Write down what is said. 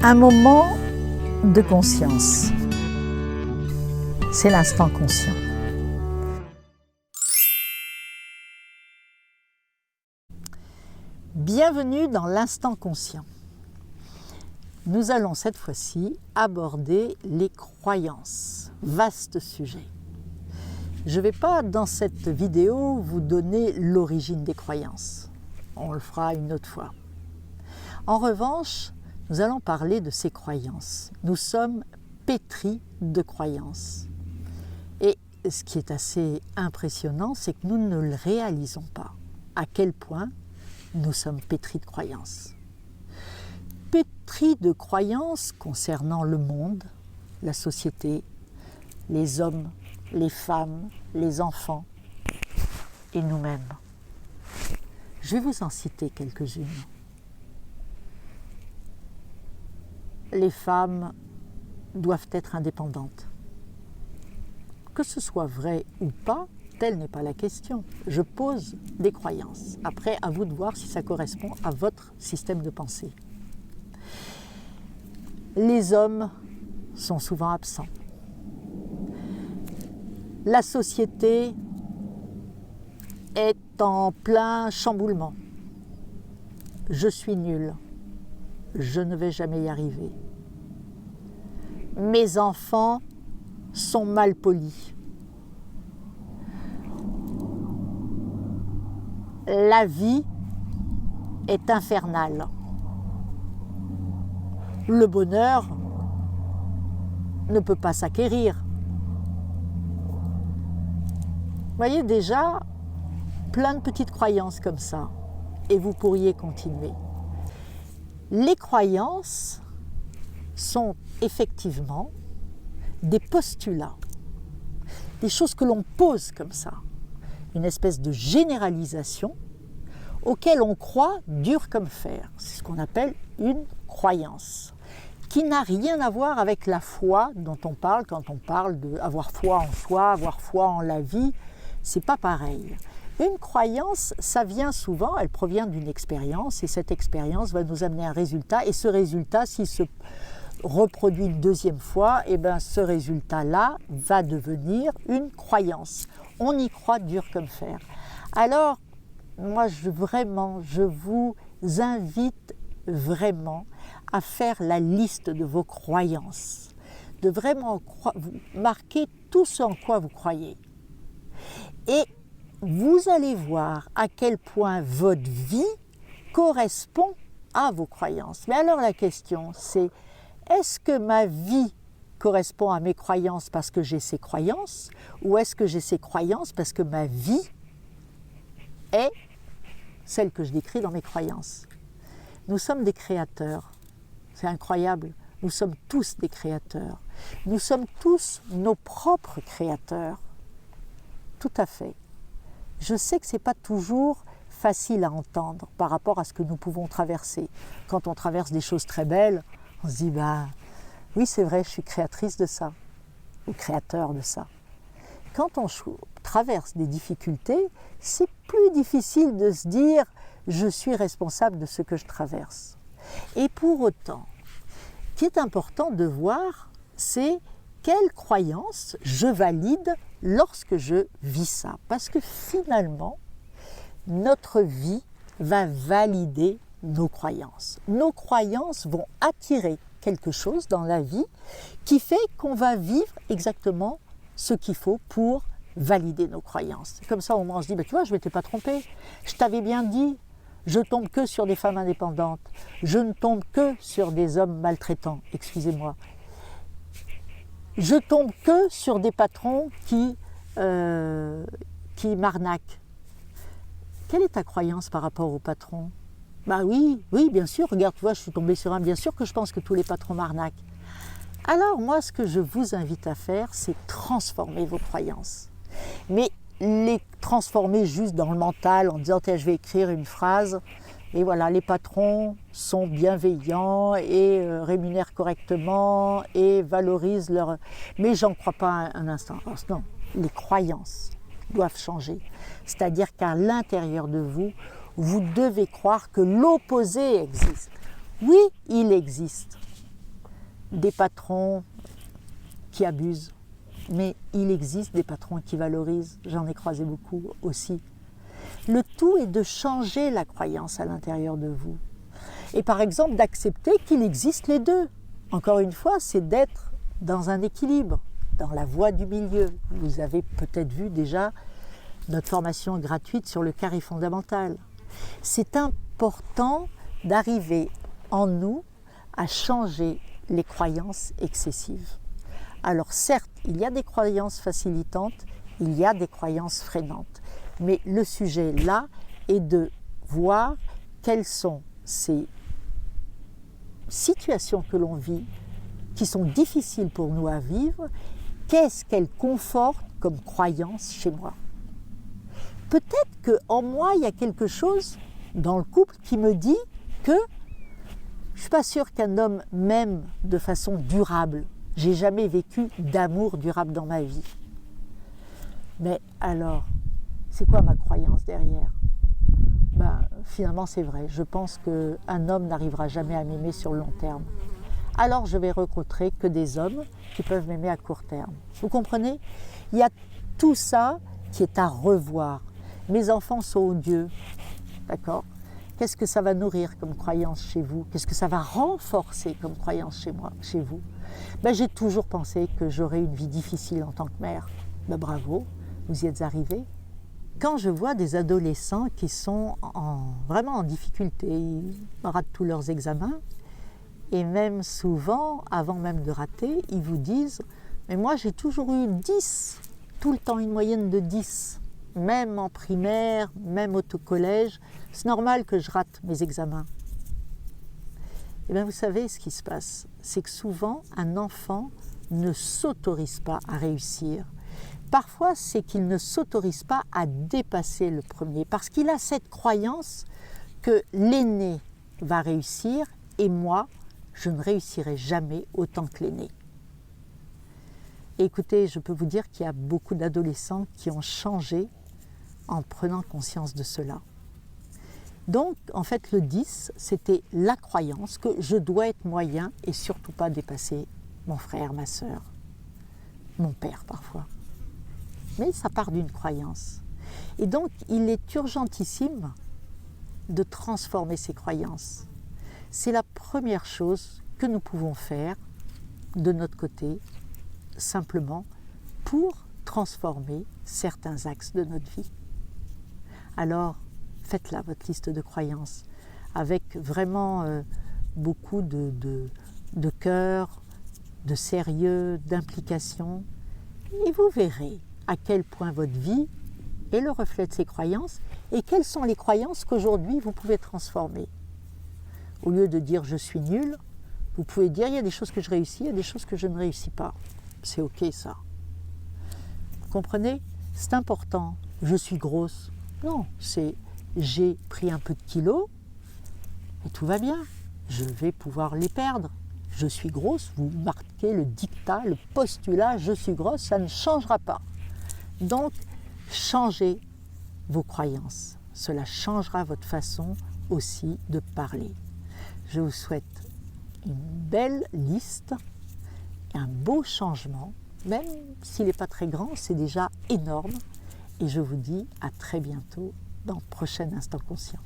Un moment de conscience. C'est l'instant conscient. Bienvenue dans l'instant conscient. Nous allons cette fois-ci aborder les croyances. Vaste sujet. Je ne vais pas dans cette vidéo vous donner l'origine des croyances. On le fera une autre fois. En revanche, nous allons parler de ces croyances. Nous sommes pétris de croyances. Et ce qui est assez impressionnant, c'est que nous ne le réalisons pas. À quel point nous sommes pétris de croyances. Pétris de croyances concernant le monde, la société, les hommes, les femmes, les enfants et nous-mêmes. Je vais vous en citer quelques-unes. Les femmes doivent être indépendantes. Que ce soit vrai ou pas, telle n'est pas la question. Je pose des croyances. Après, à vous de voir si ça correspond à votre système de pensée. Les hommes sont souvent absents. La société est en plein chamboulement. Je suis nul. Je ne vais jamais y arriver. Mes enfants sont mal polis. La vie est infernale. Le bonheur ne peut pas s'acquérir. Vous voyez déjà plein de petites croyances comme ça, et vous pourriez continuer. Les croyances sont effectivement des postulats, des choses que l'on pose comme ça, une espèce de généralisation auquel on croit dur comme fer. C'est ce qu'on appelle une croyance, qui n'a rien à voir avec la foi dont on parle quand on parle d'avoir foi en soi, avoir foi en la vie. C'est pas pareil. Une croyance, ça vient souvent, elle provient d'une expérience, et cette expérience va nous amener à un résultat, et ce résultat, s'il se reproduit une deuxième fois, et bien ce résultat-là va devenir une croyance. On y croit dur comme fer. Alors, moi, je vous invite vraiment à faire la liste de vos croyances, de vraiment marquer tout ce en quoi vous croyez. Et vous allez voir à quel point votre vie correspond à vos croyances. Mais alors la question, c'est est-ce que ma vie correspond à mes croyances parce que j'ai ces croyances, ou est-ce que j'ai ces croyances parce que ma vie est celle que je décris dans mes croyances? Nous sommes des créateurs. C'est incroyable. Nous sommes tous des créateurs. Nous sommes tous nos propres créateurs. Tout à fait. Je sais que ce n'est pas toujours facile à entendre par rapport à ce que nous pouvons traverser. Quand on traverse des choses très belles, on se dit, oui, c'est vrai, je suis créatrice de ça, ou créateur de ça. Quand on traverse des difficultés, c'est plus difficile de se dire, je suis responsable de ce que je traverse. Et pour autant, ce qui est important de voir, c'est quelle croyance je valide lorsque je vis ça. Parce que finalement, notre vie va valider nos croyances. Nos croyances vont attirer quelque chose dans la vie qui fait qu'on va vivre exactement ce qu'il faut pour valider nos croyances. Comme ça, au moins, on se dit, tu vois, je ne m'étais pas trompée. Je t'avais bien dit, je tombe que sur des femmes indépendantes. Je ne tombe que sur des hommes maltraitants, excusez-moi. Je tombe que sur des patrons qui m'arnaquent. Quelle est ta croyance par rapport aux patrons? Oui, bien sûr, regarde, tu vois, je suis tombée sur un, bien sûr que je pense que tous les patrons m'arnaquent. Alors moi, ce que je vous invite à faire, c'est transformer vos croyances. Mais les transformer juste dans le mental en disant, je vais écrire une phrase, et voilà, les patrons sont bienveillants et rémunèrent correctement et valorisent leur... Mais j'en crois pas un instant. Non, les croyances doivent changer. C'est-à-dire qu'à l'intérieur de vous, vous devez croire que l'opposé existe. Oui, il existe. des patrons qui abusent, mais il existe des patrons qui valorisent, j'en ai croisé beaucoup aussi. Le tout est de changer la croyance à l'intérieur de vous. Et par exemple, d'accepter qu'il existe les deux. Encore une fois, c'est d'être dans un équilibre, dans la voie du milieu. Vous avez peut-être vu déjà notre formation gratuite sur le carré fondamental. C'est important d'arriver en nous à changer les croyances excessives. Alors certes, il y a des croyances facilitantes, il y a des croyances freinantes. Mais le sujet là est de voir quelles sont ces situations que l'on vit, qui sont difficiles pour nous à vivre, qu'est-ce qu'elles confortent comme croyance chez moi. Peut-être qu'en moi, il y a quelque chose dans le couple qui me dit que je ne suis pas sûre qu'un homme m'aime de façon durable. J'ai jamais vécu d'amour durable dans ma vie. Mais alors, c'est quoi ma croyance derrière ? Finalement, c'est vrai. Je pense qu'un homme n'arrivera jamais à m'aimer sur le long terme. Alors, je vais rencontrer que des hommes qui peuvent m'aimer à court terme. Vous comprenez ? Il y a tout ça qui est à revoir. Mes enfants sont odieux, d'accord ? Qu'est-ce que ça va nourrir comme croyance chez vous ? Qu'est-ce que ça va renforcer comme croyance chez vous ? J'ai toujours pensé que j'aurais une vie difficile en tant que mère. Bravo, vous y êtes arrivé. Quand je vois des adolescents qui sont vraiment en difficulté, ils ratent tous leurs examens, et même souvent, avant même de rater, ils vous disent « Mais moi, j'ai toujours eu 10, tout le temps une moyenne de 10, même en primaire, même au collège, c'est normal que je rate mes examens. » Et bien, vous savez ce qui se passe, c'est que souvent, un enfant ne s'autorise pas à réussir. Parfois, c'est qu'il ne s'autorise pas à dépasser le premier, parce qu'il a cette croyance que l'aîné va réussir et moi, je ne réussirai jamais autant que l'aîné. Écoutez, je peux vous dire qu'il y a beaucoup d'adolescents qui ont changé en prenant conscience de cela. Donc, en fait, le 10, c'était la croyance que je dois être moyen et surtout pas dépasser mon frère, ma sœur, mon père parfois. Mais ça part d'une croyance. Et donc, il est urgentissime de transformer ces croyances. C'est la première chose que nous pouvons faire de notre côté, simplement pour transformer certains axes de notre vie. Alors, faites-la, votre liste de croyances, avec vraiment beaucoup de cœur, de sérieux, d'implication, et vous verrez à quel point votre vie est le reflet de ces croyances et quelles sont les croyances qu'aujourd'hui vous pouvez transformer. Au lieu de dire « je suis nul », vous pouvez dire « il y a des choses que je réussis, il y a des choses que je ne réussis pas ». C'est ok ça. Vous comprenez ? C'est important. Je suis grosse. Non, c'est j'ai pris un peu de kilos et tout va bien. Je vais pouvoir les perdre. Je suis grosse, vous marquez le dictat, le postulat, je suis grosse, ça ne changera pas. Donc, changez vos croyances. Cela changera votre façon aussi de parler. Je vous souhaite une belle liste, un beau changement, même s'il n'est pas très grand, c'est déjà énorme. Et je vous dis à très bientôt dans le prochain Instant Conscient.